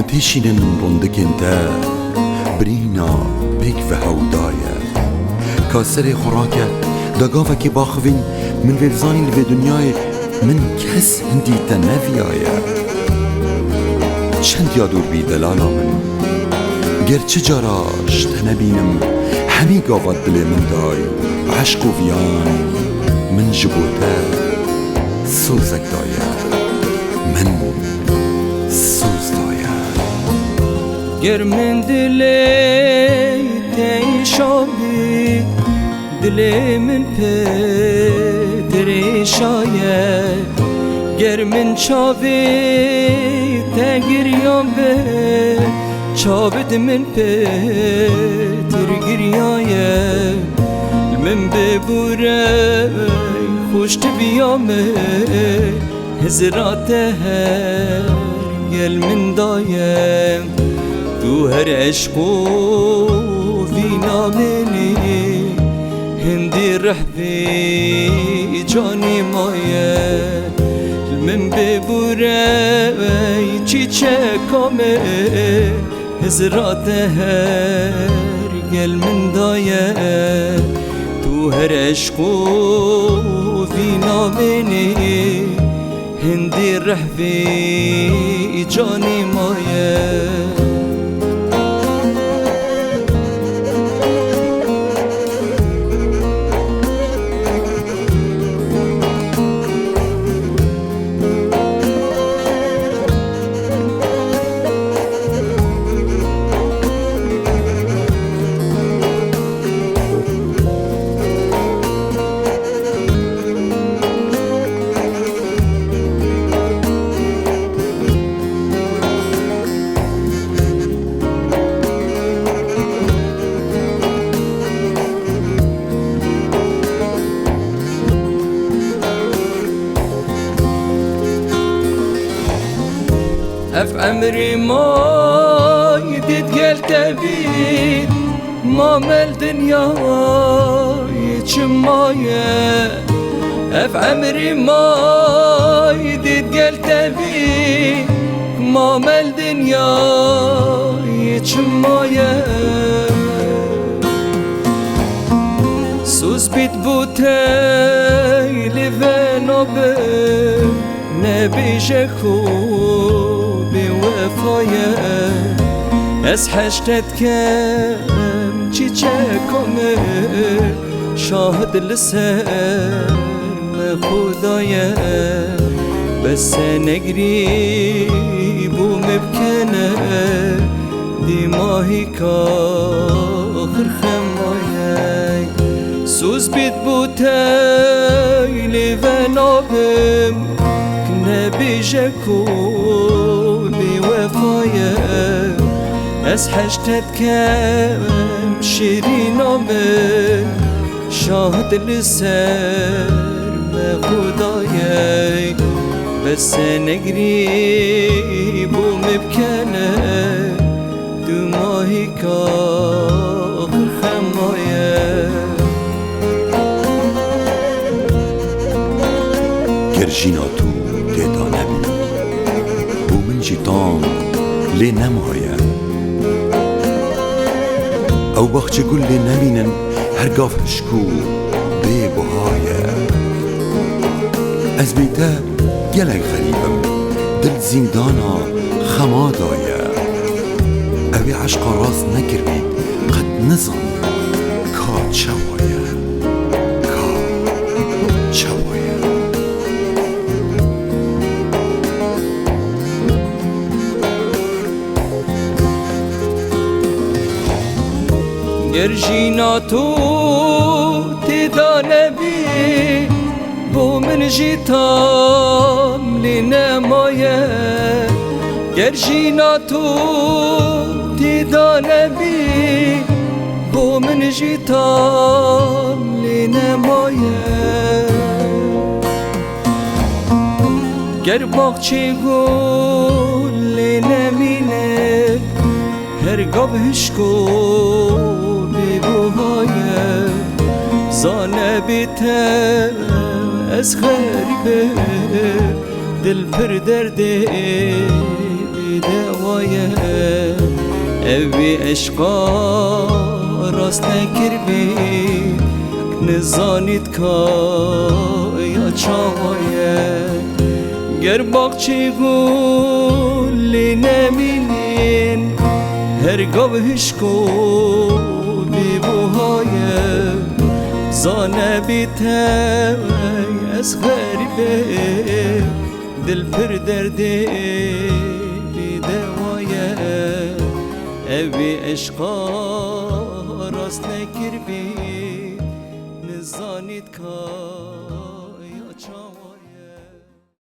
تشینن روندکن تا برینا بیک و هودایه کاسر خوراکه دگاوه که باخوین من ویرزانی لوی دنیای من کس هندی تا نویایه چند یادور بی دلالا من گرچه جاراش تنبینم همی گاوت دل من دای عشق و ویان من جبوته سوزک دایه من سوز دایه گر من دلی تیشابی دلی من پدریشایه گر من چاوی تگریام به چاوت من پترگریایه من ببوره خوشت بیامه هزرات هر گل من دایم تو هر عشق و وینا منی هندی رحبی جانی مایه من ببوره چی چکامه هزرات هر گل من دایه تو هر عشق و وینا منی هندی رحبی جانی مایه اف عمري ما يديد قلت بيد ما مال دنيا يتشمايا اف عمري ما يديد قلت بيد ما مال دنيا يتشمايا سوز بيت بوتي لفينو بي نبي جكو بوفایه از حشتت کم چی چکمه شاهد لسر خدایه بس نگری بو مبکنه دیماهی کاخر خمایه سوز بید بوتی لیونابم نبیجه کو بوفایه از حشتت کم شیرینامه شاهد لسر خدایه بس نگری بو مبکنه دو ماهی کاخر خمایه گرژینا تو دیتا نبی بو من جیتام لی نمایه او باخچه گل لی نبینن هرگاه هشکو بی بهایه از بیته گلک غریبم دل زندانا خما دایه اوی عشق راست نکردی قد نزان کا چوایه کا چوایه گرژینا تو تیدانه بی بو من جیتام لی نمایه گرژینا تو تیدانه بی بو من جیتام لی نمایه گر باغچه گل لی نمینه هرگاه هشکو بی بوهایه زانه بیتم از غریبه دل پر درده بی دوایه وایه اوی عشقا راست نکر بی نزانید که یا چاوایه گر باغچه گلی نمینین هرگاه هشکو بی بوهایه زانه بیته از غریبه دل پر درده بی دوایه اوی عشقا راست نکر بی نزانید که